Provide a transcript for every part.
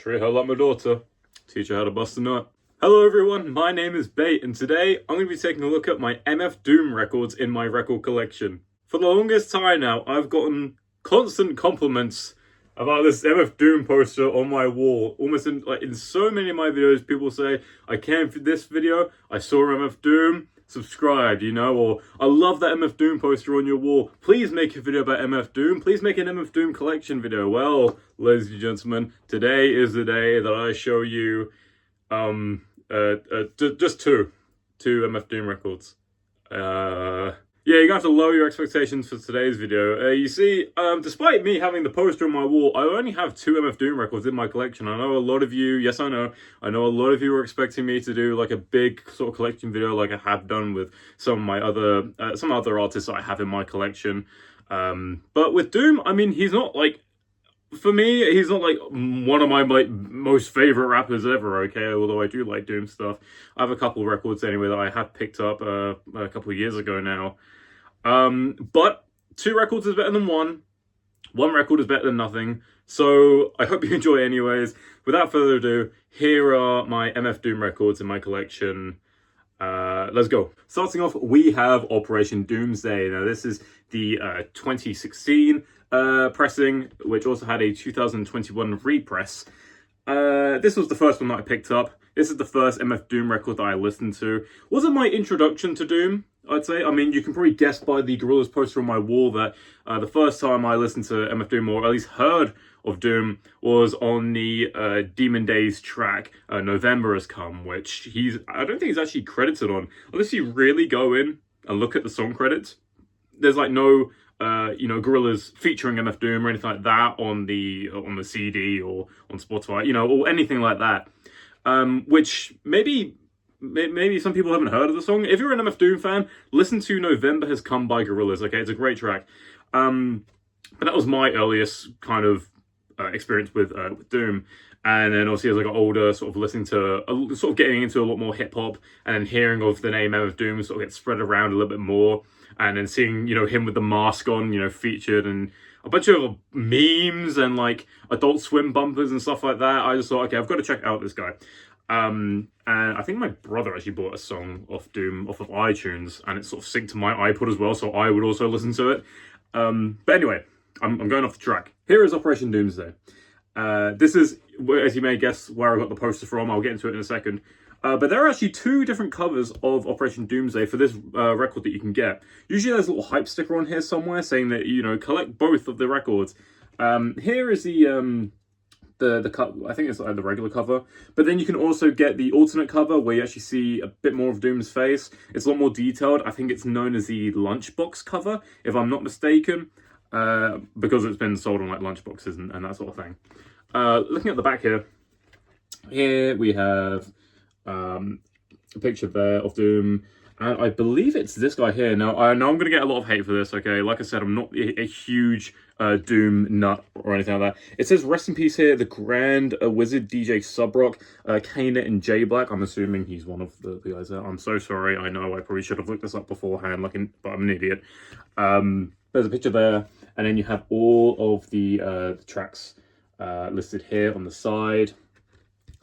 Treat her like my daughter. Teach her how to bust a nut. Hello everyone, my name is Bait, and today I'm going to be taking a look at my MF Doom records in my record collection. For the longest time now, I've gotten constant compliments about this MF Doom poster on my wall. Almost in so many of my videos, people say, I came for this video, I saw MF Doom, subscribed, you know, or I love that MF Doom poster on your wall. Please make a video about MF Doom. Please make an MF Doom collection video. Well, ladies and gentlemen, today is the day that I show you just two MF Doom records. Yeah, you're gonna have to lower your expectations for today's video. You see, despite me having the poster on my wall, I only have two MF Doom records in my collection. I know a lot of you, yes I know a lot of you were expecting me to do like a big sort of collection video like I have done with some of my other, some other artists that I have in my collection. But with Doom, I mean, he's not like, for me, he's not like one of my like most favorite rappers ever, okay? Although I do like Doom stuff. I have a couple of records anyway that I have picked up a couple of years ago now. But two records is better than one. One record is better than nothing. So I hope you enjoy anyways. Without further ado, here are my MF Doom records in my collection. Let's go. Starting off, we have Operation Doomsday. Now this is the 2016 pressing, which also had a 2021 repress. This was the first one that I picked up. This is the first MF Doom record that I listened to. Wasn't my introduction to Doom, I'd say. I mean, you can probably guess by the Gorillaz poster on my wall that the first time I listened to MF Doom, or at least heard of Doom, was on the Demon Days track, November Has Come, which I don't think he's actually credited on. Unless you really go in and look at the song credits, there's like no you know, Gorillaz featuring MF Doom or anything like that on the CD or on Spotify, you know, or anything like that. Which maybe some people haven't heard of the song. If you're an MF Doom fan, listen to November Has Come by Gorillaz. Okay, it's a great track. But that was my earliest kind of experience with Doom. And then obviously as I got older, sort of listening to, sort of getting into a lot more hip hop, and then hearing of the name MF Doom sort of get spread around a little bit more. And then seeing, you know, him with the mask on, you know, featured, and a bunch of memes and like Adult Swim bumpers and stuff like that. I just thought, okay, I've got to check out this guy. And I think my brother actually bought a song off Doom off of iTunes, and it sort of synced to my iPod as well, so I would also listen to it. But anyway, I'm going off the track. Here is Operation Doomsday. This is, as you may guess, where I got the poster from. I'll get into it in a second. But there are actually two different covers of Operation Doomsday for this record that you can get. Usually there's a little hype sticker on here somewhere saying that, you know, collect both of the records. Here is the I think it's like the regular cover, but then you can also get the alternate cover where you actually see a bit more of Doom's face. It's a lot more detailed. I think it's known as the Lunchbox cover, if I'm not mistaken, because it's been sold on like lunchboxes and that sort of thing. Looking at the back here we have a picture there of Doom, and I believe it's this guy here. Now, I know I'm going to get a lot of hate for this, okay? Like I said, I'm not a huge Doom nut or anything like that. It says, rest in peace here, the Grand Wizard DJ Subrock, Kane and J Black. I'm assuming he's one of the guys there. I'm so sorry. I know I probably should have looked this up beforehand, but I'm an idiot. There's a picture there, and then you have all of the tracks listed here on the side.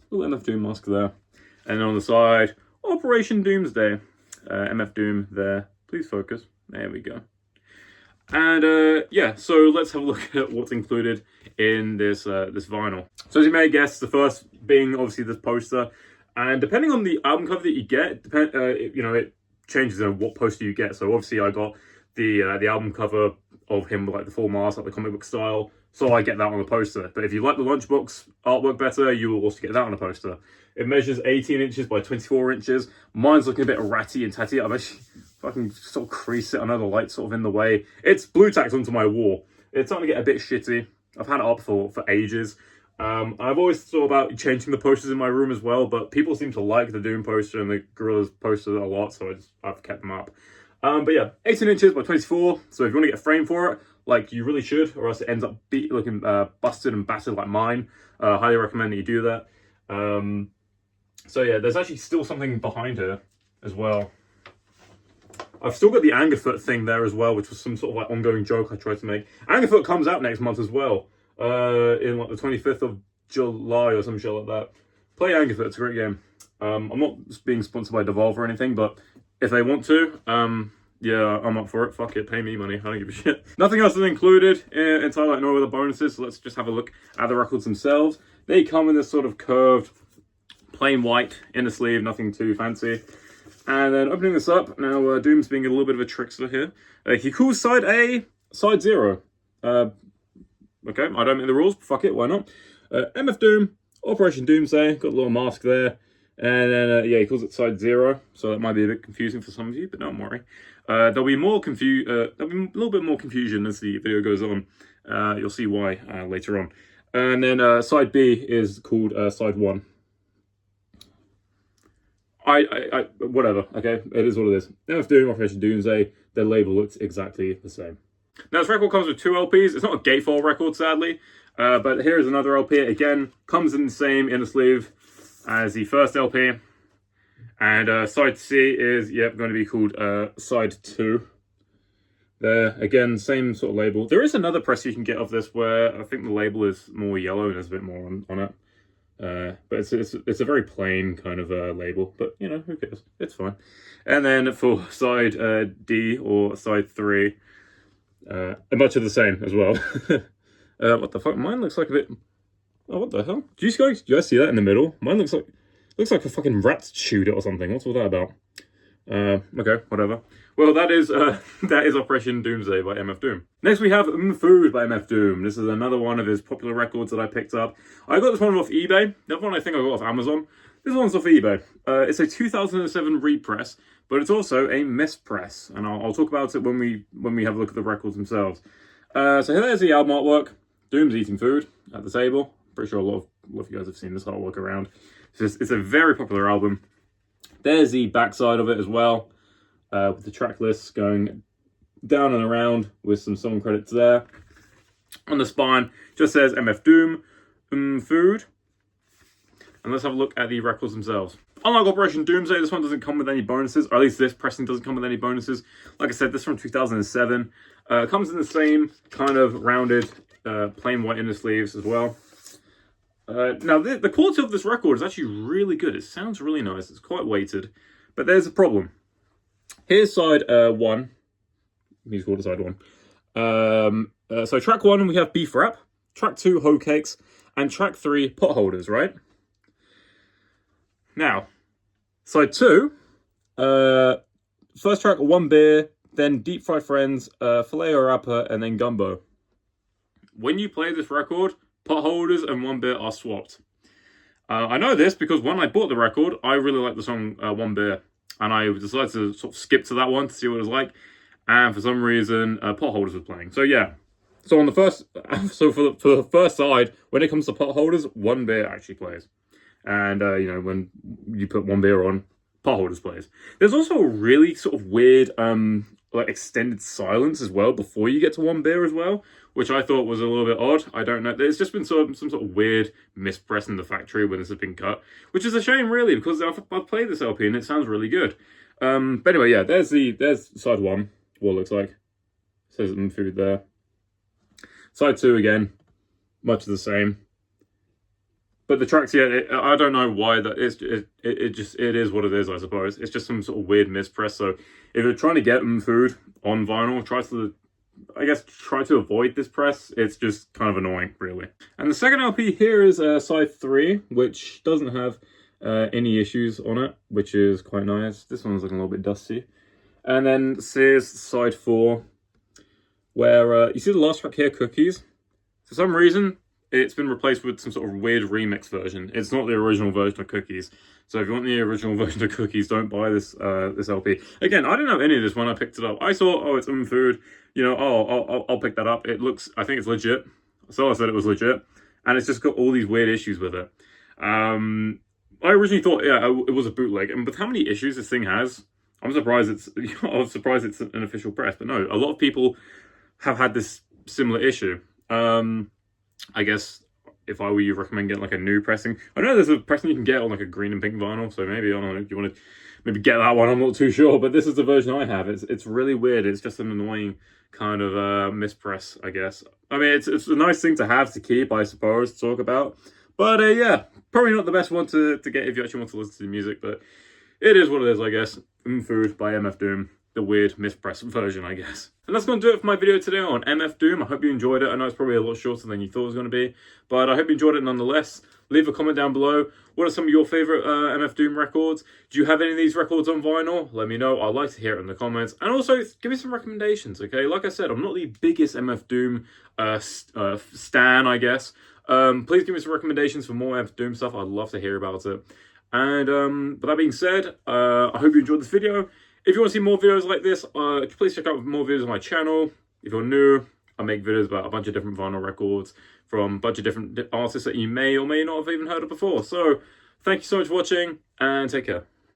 Little MF Doom mask there. And on the side, Operation Doomsday. MF Doom there. Please focus. There we go. And yeah, so let's have a look at what's included in this this vinyl. So as you may guess, the first being obviously this poster. And depending on the album cover that you get, you know, it changes on what poster you get. So obviously I got the album cover of him with like the full mask, like the comic book style. So I get that on the poster. But if you like the Lunchbox artwork better, you will also get that on a poster. It measures 18 inches by 24 inches. Mine's looking a bit ratty and tatty. I've actually fucking sort of creased it. I know the light's sort of in the way. It's blue tacked onto my wall. It's starting to get a bit shitty. I've had it up for ages. I've always thought about changing the posters in my room as well, but people seem to like the Doom poster and the Gorillaz poster a lot, so I've kept them up. But yeah, 18 inches by 24. So if you want to get a frame for it, like you really should, or else it ends up looking busted and battered like mine. Highly recommend that you do that. So yeah, there's actually still something behind here as well. I've still got the Angerfoot thing there as well, which was some sort of like ongoing joke I tried to make. Angerfoot comes out next month as well, in like the 25th of July or some shit like that. Play Angry Foot, it's a great game. I'm not being sponsored by Devolver or anything, but if they want to, yeah, I'm up for it. Fuck it, pay me money. I don't give a shit. Nothing else is included in Twilight, no other bonuses, so let's just have a look at the records themselves. They come in this sort of curved, plain white inner sleeve, nothing too fancy. And then opening this up, now Doom's being a little bit of a trickster here. He calls side A, side 0. Okay, I don't make the rules, fuck it, why not? MF Doom, Operation Doomsday, got a little mask there. And then, yeah, he calls it side 0, so that might be a bit confusing for some of you, but don't worry. There'll be a little bit more confusion as the video goes on. You'll see why later on. And then side B is called side 1. Whatever, okay? It is what it is. MF Doom, Operation Doomsday, their label looks exactly the same. Now, this record comes with 2 LPs. It's not a gatefold record, sadly. But here's another LP. Again, comes in the same inner sleeve as the first LP. And side C is, yep, going to be called side 2. There, again, same sort of label. There is another press you can get of this where I think the label is more yellow and there's a bit more on it. But it's a very plain kind of label, but you know, who cares? It's fine. And then for side D or side 3, much of the same as well. What the fuck? Mine looks like a bit. Oh, what the hell? Do you guys see that in the middle? Mine looks like a fucking rat chewed it or something. What's all that about? Okay, whatever. Well, that is Operation Doomsday by MF Doom. Next we have Food by MF Doom. This is another one of his popular records that I picked up. I got this one off eBay. The other one I think I got off Amazon. This one's off eBay. It's a 2007 repress, but it's also a mispress, and I'll talk about it when we have a look at the records themselves. So there's the album artwork. Doom's eating food at the table. Pretty sure a lot of you guys have seen this artwork around. It's a very popular album. There's the backside of it as well, with the track lists going down and around with some song credits there. On the spine, just says MF Doom, Food. And let's have a look at the records themselves. Unlike Operation Doomsday, this one doesn't come with any bonuses, or at least this pressing doesn't come with any bonuses. Like I said, this is from 2007. Comes in the same kind of rounded, plain white inner sleeves as well. Now, the quality of this record is actually really good. It sounds really nice. It's quite weighted. But there's a problem. Here's side 1. He's called it side 1. So track 1, we have Beef Rap. Track 2, Hoe Cakes. And track 3, Potholders, right? Now, side 2. First track, One Beer. Then Deep Fried Friends, Filet or Rapper, and then Gumbo. When you play this record, Potholders and One Beer are swapped. I know this because when I bought the record, I really liked the song One Beer. And I decided to sort of skip to that one to see what it was like. And for some reason, Potholders was playing. So yeah. So on the first, for the first side, when it comes to Potholders, One Beer actually plays. And you know, when you put One Beer on, Potholders plays. There's also a really sort of weird like extended silence as well before you get to One Beer as well, which I thought was a little bit odd. I don't know. There's just been some sort of weird mispress in the factory when this has been cut, which is a shame really, because I've played this LP and it sounds really good. But anyway, yeah, there's side 1, what it looks like. It says Food there. Side 2 again, much the same. But the tracks, yeah, I don't know why that is. It is what it is, I suppose. It's just some sort of weird mispress. So if you're trying to get Food on vinyl, try to avoid this press. It's just kind of annoying, really. And the second LP here is side 3, which doesn't have any issues on it, which is quite nice. This one's looking a little bit dusty. And then here's side 4, where you see the last track here, Cookies. For some reason, it's been replaced with some sort of weird remix version. It's not the original version of Cookies. So if you want the original version of Cookies, don't buy this this LP. Again, I didn't know any of this when I picked it up. I saw, oh, it's Food. You know, oh, I'll pick that up. It looks, I think it's legit. So I said it was legit. And it's just got all these weird issues with it. I originally thought, yeah, it was a bootleg. And with how many issues this thing has, I'm surprised it's an official press. But no, a lot of people have had this similar issue. I guess if I were you, recommend getting like a new pressing. I know there's a pressing you can get on like a green and pink vinyl, so maybe, I don't know, if you want to maybe get that one, I'm not too sure, but this is the version I have. It's really weird. It's just an annoying kind of mispress, I guess. I mean, it's a nice thing to have to keep, I suppose, to talk about, But yeah, probably not the best one to get if you actually want to listen to the music, but it is what it is, I guess. Food by MF Doom. The weird mispressed version, I guess. And that's going to do it for my video today on MF Doom. I hope you enjoyed it. I know it's probably a lot shorter than you thought it was going to be, but I hope you enjoyed it nonetheless. Leave a comment down below. What are some of your favourite MF Doom records? Do you have any of these records on vinyl? Let me know. I'd like to hear it in the comments. And also, give me some recommendations, okay? Like I said, I'm not the biggest MF Doom stan, I guess. Please give me some recommendations for more MF Doom stuff. I'd love to hear about it. And with that being said, I hope you enjoyed this video. If you want to see more videos like this, please check out more videos on my channel. If you're new, I make videos about a bunch of different vinyl records from a bunch of different artists that you may or may not have even heard of before. So, thank you so much for watching, and take care.